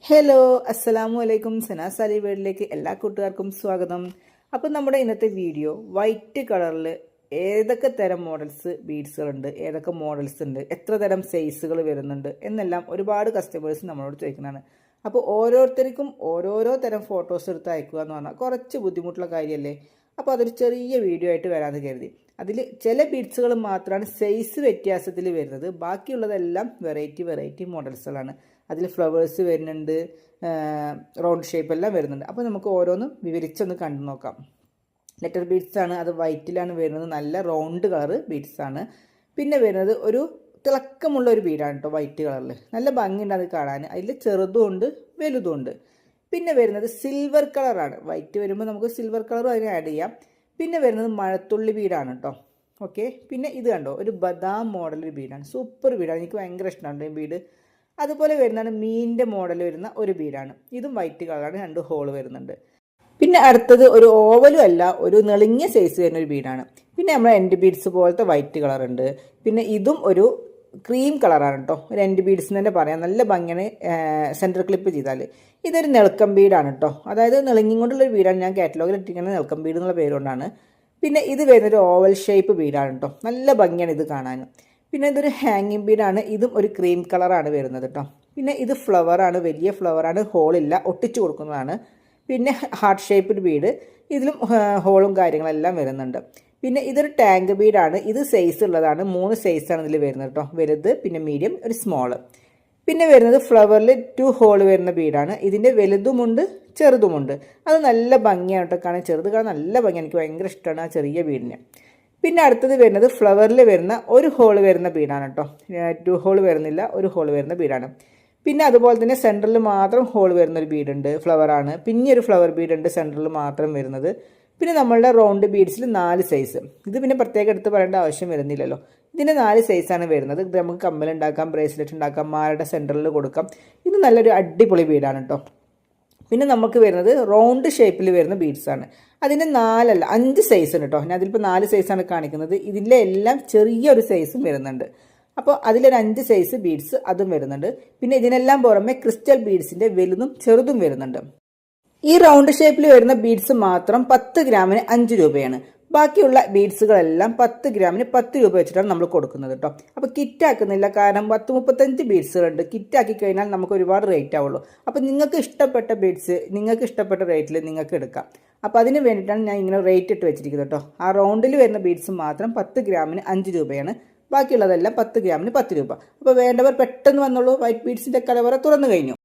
Hello അസ്സലാമു അലൈക്കും സനാസ് അലി വേൾഡിലേക്ക് എല്ലാ കൂട്ടുകാർക്കും സ്വാഗതം. അപ്പോൾ നമ്മുടെ ഇന്നത്തെ വീഡിയോ വൈറ്റ് കളറിൽ ഏതൊക്കെ തരം മോഡൽസ് ബീഡ്സുകളുണ്ട്, ഏതൊക്കെ മോഡൽസ് ഉണ്ട്, എത്ര തരം സൈസുകൾ വരുന്നുണ്ട് എന്നെല്ലാം ഒരുപാട് കസ്റ്റമേഴ്സ് നമ്മളോട് ചോദിക്കുന്നതാണ്. അപ്പോൾ ഓരോരുത്തർക്കും ഓരോരോ തരം ഫോട്ടോസ് എടുത്ത് അയക്കുക എന്ന് പറഞ്ഞാൽ കുറച്ച് ബുദ്ധിമുട്ടുള്ള കാര്യമല്ലേ. അപ്പോൾ അതൊരു ചെറിയ വീഡിയോ ആയിട്ട് വരാമെന്ന് കരുതി. അതിൽ ചില ബീഡ്സുകൾ മാത്രമാണ് സൈസ് വ്യത്യാസത്തിൽ വരുന്നത്, ബാക്കിയുള്ളതെല്ലാം വെറൈറ്റി മോഡൽസുകളാണ്. അതിൽ ഫ്ലവേഴ്സ് വരുന്നുണ്ട്, റൗണ്ട് ഷേപ്പ് എല്ലാം വരുന്നുണ്ട്. അപ്പോൾ നമുക്ക് ഓരോന്നും വിവരിച്ചൊന്ന് കണ്ടു നോക്കാം. ലെറ്റർ ബീഡ്സാണ്, അത് വൈറ്റിലാണ് വരുന്നത്, നല്ല റൗണ്ട് കളർ ബീഡ്സാണ്. പിന്നെ വരുന്നത് ഒരു തിളക്കമുള്ള ഒരു ബീഡാണ് കേട്ടോ, വൈറ്റ് കളറിൽ നല്ല ഭംഗിയുണ്ട് അത് കാണാൻ. അതിൽ ചെറുതും ഉണ്ട് വലുതും ഉണ്ട്. പിന്നെ വരുന്നത് സിൽവർ കളറാണ്. വൈറ്റ് വരുമ്പോൾ നമുക്ക് സിൽവർ കളറും അതിന് ആഡ് ചെയ്യാം. പിന്നെ വരുന്നത് മഴത്തുള്ളി ബീഡാണ് കേട്ടോ. ഓക്കെ, പിന്നെ ഇത് കണ്ടോ, ഒരു ബദാം മോഡൽ ഒരു ബീഡാണ്, സൂപ്പർ ബീഡാണ്, എനിക്ക് ഭയങ്കര ഇഷ്ടമാണ് ഈ ബീഡ്. അതുപോലെ വരുന്നതാണ് മീനിൻ്റെ മോഡൽ വരുന്ന ഒരു ബീഡാണ്, ഇതും വൈറ്റ് കളറാണ്, 2 ഹോള് വരുന്നുണ്ട്. പിന്നെ അടുത്തത് ഒരു ഓവലും അല്ല, ഒരു നെളിങ്ങിയ സൈസ് വരുന്ന ഒരു ബീഡാണ്. പിന്നെ നമ്മുടെ എൻഡ് ബീഡ്സ് പോലത്തെ വൈറ്റ് കളർ ഉണ്ട്. പിന്നെ ഇതും ഒരു ക്രീം കളറാണ് കേട്ടോ, ഒരു എൻഡ് ബീഡ്സ് എന്ന് തന്നെ പറയാം, നല്ല ഭംഗിയാണ് സെൻറ്റർ ക്ലിപ്പ് ചെയ്താൽ. ഇതൊരു നെളുക്കം ബീഡാണ് കേട്ടോ, അതായത് നെളിങ്ങി കൊണ്ടുള്ളൊരു ബീഡാണ്, ഞാൻ കാറ്റലോഗിൽ ഇട്ടിരിക്കുന്നത് നെളുക്കം ബീഡ് എന്നുള്ള പേരുകൊണ്ടാണ്. പിന്നെ ഇത് വരുന്നൊരു ഓവൽ ഷേപ്പ് ബീഡാണ് കേട്ടോ, നല്ല ഭംഗിയാണ് ഇത് കാണാൻ. പിന്നെ ഇതൊരു ഹാങ്ങിങ് ബീഡാണ്, ഇതും ഒരു ക്രീം കളറാണ് വരുന്നത് കേട്ടോ. പിന്നെ ഇത് ഫ്ലവറാണ്, വലിയ ഫ്ലവറാണ്, ഹോളില്ല, ഒട്ടിച്ചു കൊടുക്കുന്നതാണ്. പിന്നെ ഹാർട്ട് ഷേപ്പ് ബീഡ്, ഇതിലും ഹോളും കാര്യങ്ങളെല്ലാം വരുന്നുണ്ട്. പിന്നെ ഇതൊരു ടാങ്ക് ബീഡാണ്, ഇത് സൈസ് ഉള്ളതാണ്, 3 സൈസാണ് ഇതിൽ വരുന്നത് കേട്ടോ, വലുത്, പിന്നെ മീഡിയം, ഒരു സ്മോള്. പിന്നെ വരുന്നത് ഫ്ലവറിൽ 2 ഹോൾ വരുന്ന ബീഡാണ്, ഇതിൻ്റെ വലുതുമുണ്ട് ചെറുതുമുണ്ട്. അത് നല്ല ഭംഗിയാണ് കേട്ടോ കാണാൻ, ചെറുത് കാണാൻ നല്ല ഭംഗിയാണ്, എനിക്ക് ഭയങ്കര ഇഷ്ടമാണ് ആ ചെറിയ ബീഡിനെ. പിന്നെ അടുത്തത് വരുന്നത് ഫ്ലവറിൽ വരുന്ന 1 ഹോൾ വരുന്ന ബീഡാണ് കേട്ടോ, 2 ഹോൾ വരുന്നില്ല, 1 ഹോൾ വരുന്ന ബീഡാണ്. പിന്നെ അതുപോലെ തന്നെ സെൻറ്ററിൽ മാത്രം ഹോൾ വരുന്നൊരു ബീഡുണ്ട്, ഫ്ലവറാണ്. പിന്നെ ഒരു ഫ്ലവർ ബീഡുണ്ട് സെൻറ്ററിൽ മാത്രം വരുന്നത്. പിന്നെ നമ്മളുടെ റൗണ്ട് ബീഡ്സിൽ 4 സൈസ്, ഇത് പിന്നെ പ്രത്യേകം എടുത്ത് പറയേണ്ട ആവശ്യം വരുന്നില്ലല്ലോ. ഇതിൻ്റെ 4 സൈസാണ് വരുന്നത്. ഇത് നമുക്ക് കമ്മലുണ്ടാക്കാം, ബ്രേസ്ലെറ്റ് ഉണ്ടാക്കാം, മാലയുടെ സെൻറ്ററിൽ കൊടുക്കാം. ഇത് നല്ലൊരു അടിപൊളി ബീഡാണ് കേട്ടോ. പിന്നെ നമുക്ക് വരുന്നത് റൗണ്ട് ഷേപ്പിൽ വരുന്ന ബീഡ്സാണ്, അതിൻ്റെ 5 സൈസ് ഉണ്ട് കേട്ടോ. ഞാൻ അതിലിപ്പോൾ 4 സൈസാണ് കാണിക്കുന്നത്, ഇതിൻ്റെ എല്ലാം ചെറിയൊരു സൈസും വരുന്നുണ്ട്. അപ്പോൾ അതിലൊരു 5 സൈസ് ബീഡ്സ് അതും വരുന്നുണ്ട്. പിന്നെ ഇതിനെല്ലാം പുറമെ ക്രിസ്റ്റൽ ബീഡ്സിൻ്റെ വലുതും ചെറുതും വരുന്നുണ്ട്. ഈ റൗണ്ട് ഷേപ്പിൽ വരുന്ന ബീഡ്സ് മാത്രം 10 ഗ്രാമിന് 5 രൂപയാണ്. ബാക്കിയുള്ള ബീഡ്സുകളെല്ലാം 10 ഗ്രാമിന് 10 രൂപ വെച്ചിട്ടാണ് നമ്മൾ കൊടുക്കുന്നത് കേട്ടോ. അപ്പോൾ കിറ്റാക്കുന്നില്ല, കാരണം 10-35 ബീഡ്സുകളുണ്ട്. കിറ്റാക്കി കഴിഞ്ഞാൽ നമുക്ക് ഒരുപാട് റേറ്റ് ആവുള്ളൂ. അപ്പോൾ നിങ്ങൾക്ക് ഇഷ്ടപ്പെട്ട ബീഡ്സ് നിങ്ങൾക്ക് ഇഷ്ടപ്പെട്ട റേറ്റിൽ നിങ്ങൾക്ക് എടുക്കാം. അപ്പോൾ അതിന് വേണ്ടിയിട്ടാണ് ഞാൻ ഇങ്ങനെ റേറ്റ് ഇട്ട് വെച്ചിരിക്കുന്നത് കേട്ടോ. ആ റൗണ്ടിൽ വരുന്ന ബീഡ്സ് മാത്രം 10 ഗ്രാമിന് 5 രൂപയാണ്, ബാക്കിയുള്ളതെല്ലാം 10 ഗ്രാമിന് 10 രൂപ. അപ്പോൾ വേണ്ടവർ പെട്ടെന്ന് വന്നോളൂ, വൈറ്റ് ബീഡ്സിൻ്റെ കലവറ തുറന്നു കഴിഞ്ഞു.